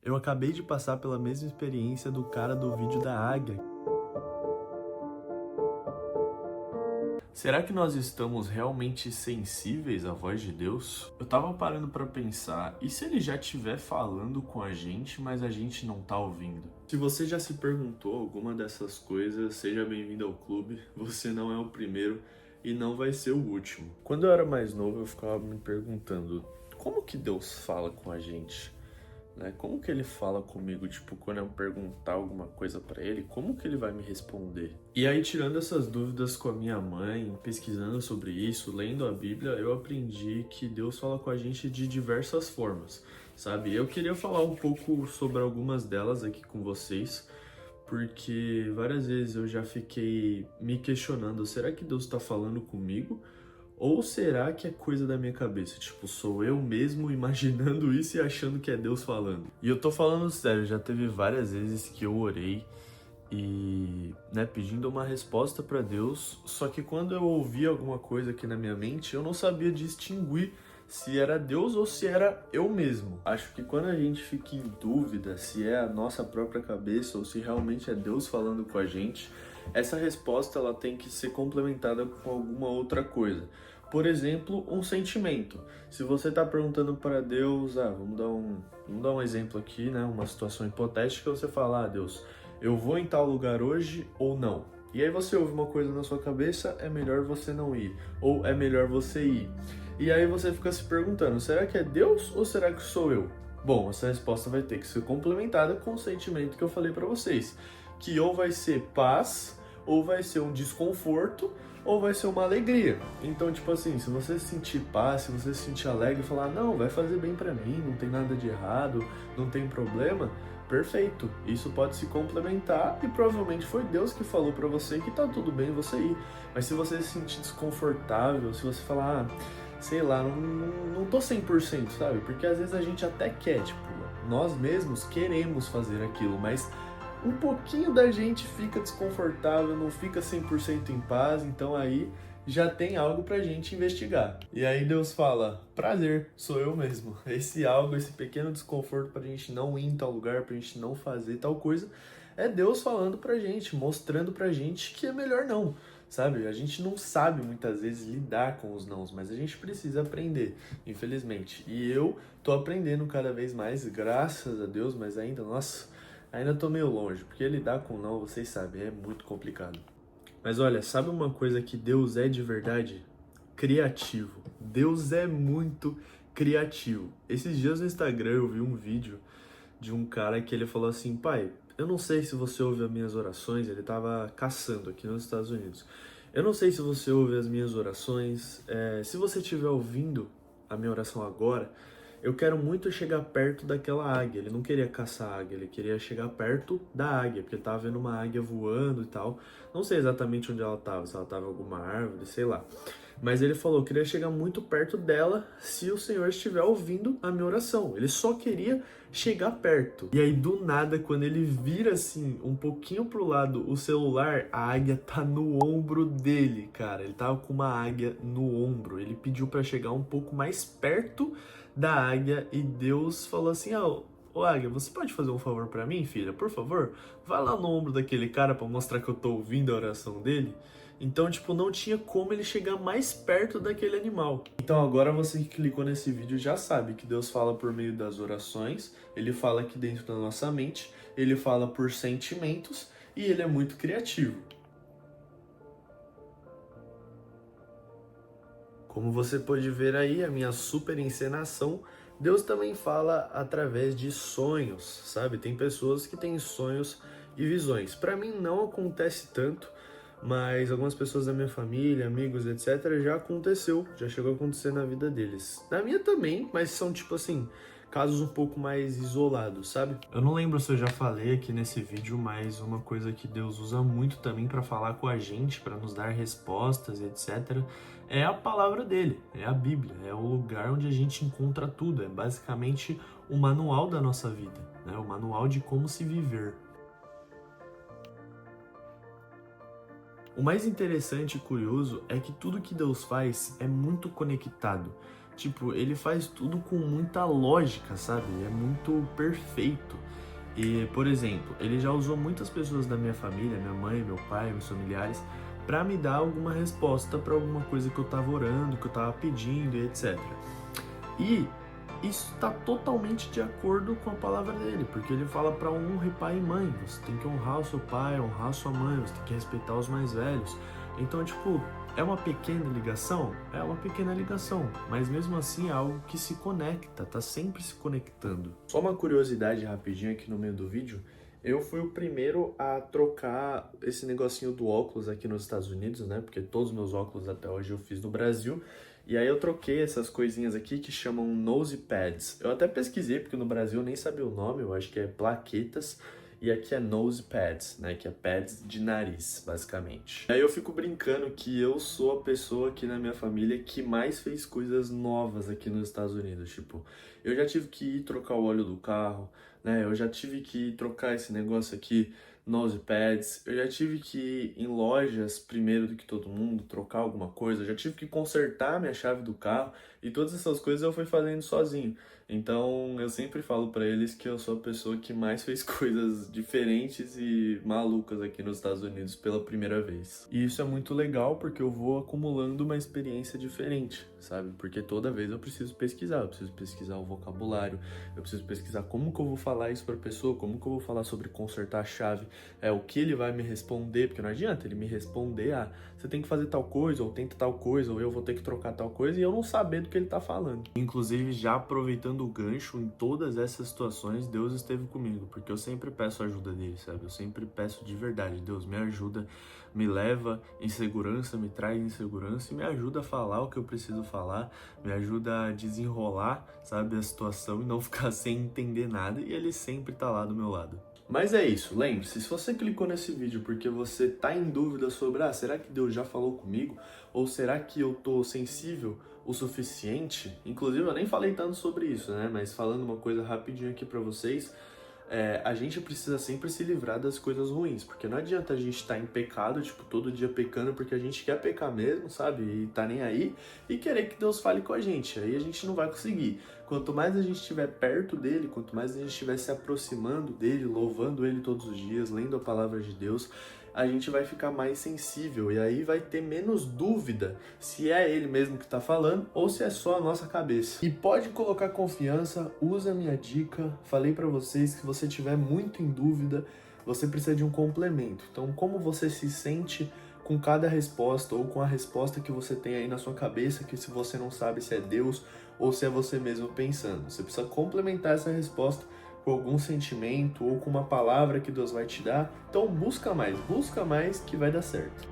Eu acabei de passar pela mesma experiência do cara do vídeo da águia. Será que nós estamos realmente sensíveis à voz de Deus? Eu tava parando pra pensar, e se ele já estiver falando com a gente, mas a gente não tá ouvindo? Se você já se perguntou alguma dessas coisas, seja bem-vindo ao clube. Você não é o primeiro e não vai ser o último. Quando eu era mais novo, eu ficava me perguntando, como que Deus fala com a gente? Né? Como que ele fala comigo, tipo, quando eu perguntar alguma coisa pra ele, como que ele vai me responder? E aí, tirando essas dúvidas com a minha mãe, pesquisando sobre isso, lendo a Bíblia, eu aprendi que Deus fala com a gente de diversas formas, sabe? Eu queria falar um pouco sobre algumas delas aqui com vocês, porque várias vezes eu já fiquei me questionando, será que Deus está falando comigo? Ou será que é coisa da minha cabeça? Tipo, sou eu mesmo imaginando isso e achando que é Deus falando? E eu tô falando sério, já teve várias vezes que eu orei e, pedindo uma resposta pra Deus, só que quando eu ouvia alguma coisa aqui na minha mente, eu não sabia distinguir se era Deus ou se era eu mesmo. Acho que quando a gente fica em dúvida se é a nossa própria cabeça ou se realmente é Deus falando com a gente, essa resposta ela tem que ser complementada com alguma outra coisa. Por exemplo, um sentimento. Se você está perguntando para Deus, vamos dar um exemplo aqui, né? Uma situação hipotética, você fala, Deus, eu vou em tal lugar hoje ou não? E aí você ouve uma coisa na sua cabeça, é melhor você não ir, ou é melhor você ir. E aí você fica se perguntando, será que é Deus ou será que sou eu? Bom, essa resposta vai ter que ser complementada com o sentimento que eu falei para vocês, que ou vai ser paz, ou vai ser um desconforto, ou vai ser uma alegria. Então, tipo assim, se você se sentir paz, se você se sentir alegre e falar, não, vai fazer bem para mim, não tem nada de errado, não tem problema, perfeito. Isso pode se complementar e provavelmente foi Deus que falou para você que tá tudo bem você ir. Mas se você se sentir desconfortável, se você falar, sei lá, não tô 100%, sabe? Porque às vezes a gente até quer, tipo, nós mesmos queremos fazer aquilo, mas um pouquinho da gente fica desconfortável, não fica 100% em paz, então aí já tem algo pra gente investigar. E aí Deus fala, prazer, sou eu mesmo. Esse algo, esse pequeno desconforto pra gente não ir em tal lugar, pra gente não fazer tal coisa, é Deus falando pra gente, mostrando pra gente que é melhor não. Sabe, a gente não sabe muitas vezes lidar com os nãos, mas a gente precisa aprender, infelizmente. E eu tô aprendendo cada vez mais, graças a Deus, mas ainda, nossa, ainda tô meio longe, porque lidar com não, vocês sabem, é muito complicado. Mas olha, sabe uma coisa que Deus é de verdade? Criativo. Deus é muito criativo. Esses dias no Instagram eu vi um vídeo de um cara que ele falou assim, pai, eu não sei se você ouve as minhas orações, ele tava caçando aqui nos Estados Unidos. Eu não sei se você ouve as minhas orações, se você estiver ouvindo a minha oração agora, eu quero muito chegar perto daquela águia. Ele não queria caçar a águia, ele queria chegar perto da águia, porque ele tava vendo uma águia voando e tal. Não sei exatamente onde ela tava, se ela tava em alguma árvore, sei lá. Mas ele falou que queria chegar muito perto dela se o Senhor estiver ouvindo a minha oração. Ele só queria chegar perto. E aí, do nada, quando ele vira assim, um pouquinho pro lado, o celular, a águia tá no ombro dele, cara. Ele tava com uma águia no ombro. Ele pediu para chegar um pouco mais perto da águia e Deus falou assim: ô águia, você pode fazer um favor para mim, filha? Por favor, vai lá no ombro daquele cara para mostrar que eu tô ouvindo a oração dele. Então, tipo, não tinha como ele chegar mais perto daquele animal. Então, agora você que clicou nesse vídeo já sabe que Deus fala por meio das orações, ele fala aqui dentro da nossa mente, ele fala por sentimentos e ele é muito criativo. Como você pode ver aí, a minha super encenação, Deus também fala através de sonhos, sabe? Tem pessoas que têm sonhos e visões. Para mim não acontece tanto, mas algumas pessoas da minha família, amigos, etc, já aconteceu, já chegou a acontecer na vida deles. Na minha também, mas são tipo assim, casos um pouco mais isolados, sabe? Eu não lembro se eu já falei aqui nesse vídeo, mas uma coisa que Deus usa muito também para falar com a gente, para nos dar respostas, etc, é a palavra dele, é a Bíblia, é o lugar onde a gente encontra tudo, é basicamente o manual da nossa vida, né? O manual de como se viver. O mais interessante e curioso é que tudo que Deus faz é muito conectado. Tipo, ele faz tudo com muita lógica, sabe? É muito perfeito. E, por exemplo, ele já usou muitas pessoas da minha família, minha mãe, meu pai, meus familiares, para me dar alguma resposta para alguma coisa que eu tava orando, que eu tava pedindo e etc. E isso está totalmente de acordo com a palavra dele, porque ele fala para honre pai e mãe. Você tem que honrar o seu pai, honrar a sua mãe, você tem que respeitar os mais velhos. Então, tipo, é uma pequena ligação? É uma pequena ligação, mas mesmo assim é algo que se conecta, tá sempre se conectando. Só uma curiosidade rapidinho aqui no meio do vídeo. Eu fui o primeiro a trocar esse negocinho do óculos aqui nos Estados Unidos, né? Porque todos os meus óculos até hoje eu fiz no Brasil. E aí eu troquei essas coisinhas aqui que chamam nose pads. Eu até pesquisei, porque no Brasil eu nem sabia o nome, eu acho que é plaquetas. E aqui é nose pads, né? Que é pads de nariz, basicamente. Aí eu fico brincando que eu sou a pessoa aqui na minha família que mais fez coisas novas aqui nos Estados Unidos. Tipo, eu já tive que ir trocar o óleo do carro, né? Eu já tive que ir trocar esse negócio aqui, nose pads. Eu já tive que ir em lojas primeiro do que todo mundo, trocar alguma coisa. Eu já tive que consertar minha chave do carro. E todas essas coisas eu fui fazendo sozinho. Então eu sempre falo pra eles que eu sou a pessoa que mais fez coisas diferentes e malucas aqui nos Estados Unidos pela primeira vez. E isso é muito legal porque eu vou acumulando uma experiência diferente, sabe? Porque toda vez eu preciso pesquisar o vocabulário, eu preciso pesquisar como que eu vou falar isso pra pessoa, como que eu vou falar sobre consertar a chave, o que ele vai me responder, porque não adianta ele me responder, você tem que fazer tal coisa, ou tenta tal coisa, ou eu vou ter que trocar tal coisa, e eu não saber do que ele tá falando. Inclusive, já aproveitando o gancho, em todas essas situações, Deus esteve comigo, porque eu sempre peço a ajuda dele, sabe? Eu sempre peço de verdade, Deus, me ajuda, me leva em segurança, me traz em segurança, e me ajuda a falar o que eu preciso falar, me ajuda a desenrolar, sabe, a situação e não ficar sem entender nada, e ele sempre tá lá do meu lado. Mas é isso, lembre-se, se você clicou nesse vídeo porque você tá em dúvida sobre, será que Deus já falou comigo? Ou será que eu tô sensível o suficiente? Inclusive, eu nem falei tanto sobre isso, né? Mas falando uma coisa rapidinho aqui pra vocês, a gente precisa sempre se livrar das coisas ruins, porque não adianta a gente estar em pecado, tipo, todo dia pecando porque a gente quer pecar mesmo, sabe? E tá nem aí, e querer que Deus fale com a gente, aí a gente não vai conseguir. Quanto mais a gente estiver perto dele, quanto mais a gente estiver se aproximando dele, louvando ele todos os dias, lendo a palavra de Deus, a gente vai ficar mais sensível e aí vai ter menos dúvida se é ele mesmo que está falando ou se é só a nossa cabeça. E pode colocar confiança, usa a minha dica. Falei para vocês que se você tiver muito em dúvida, você precisa de um complemento. Então, como você se sente com cada resposta ou com a resposta que você tem aí na sua cabeça, que se você não sabe se é Deus ou se é você mesmo pensando. Você precisa complementar essa resposta com algum sentimento ou com uma palavra que Deus vai te dar. Então busca mais que vai dar certo.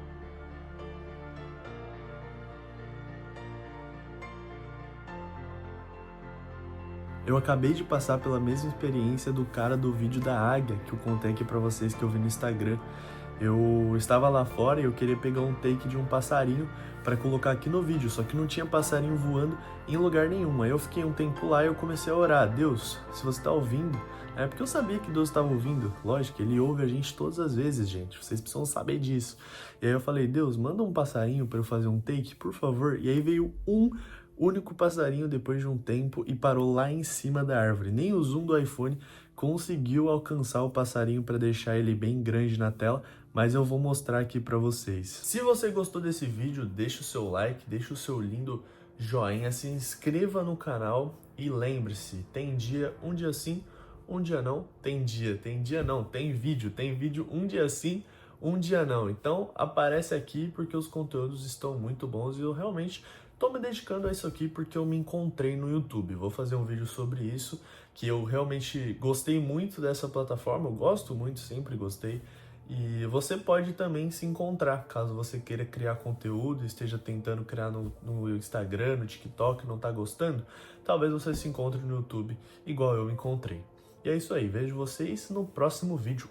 Eu acabei de passar pela mesma experiência do cara do vídeo da águia que eu contei aqui pra vocês que eu vi no Instagram. Eu estava lá fora e eu queria pegar um take de um passarinho para colocar aqui no vídeo, só que não tinha passarinho voando em lugar nenhum. Aí eu fiquei um tempo lá e eu comecei a orar. Deus, se você está ouvindo, porque eu sabia que Deus estava ouvindo. Lógico, Ele ouve a gente todas as vezes, gente. Vocês precisam saber disso. E aí eu falei, Deus, manda um passarinho para eu fazer um take, por favor. E aí veio um único passarinho depois de um tempo e parou lá em cima da árvore. Nem o zoom do iPhone conseguiu alcançar o passarinho para deixar ele bem grande na tela, mas eu vou mostrar aqui para vocês. Se você gostou desse vídeo, deixa o seu like, deixa o seu lindo joinha, se inscreva no canal e lembre-se, tem dia, um dia sim, um dia não, tem dia não, tem vídeo, um dia sim, um dia não. Então aparece aqui porque os conteúdos estão muito bons e eu realmente tô me dedicando a isso aqui porque eu me encontrei no YouTube. Vou fazer um vídeo sobre isso, que eu realmente gostei muito dessa plataforma, eu gosto muito, sempre gostei. E você pode também se encontrar, caso você queira criar conteúdo, esteja tentando criar no Instagram, no TikTok, não tá gostando, talvez você se encontre no YouTube igual eu me encontrei. E é isso aí, vejo vocês no próximo vídeo.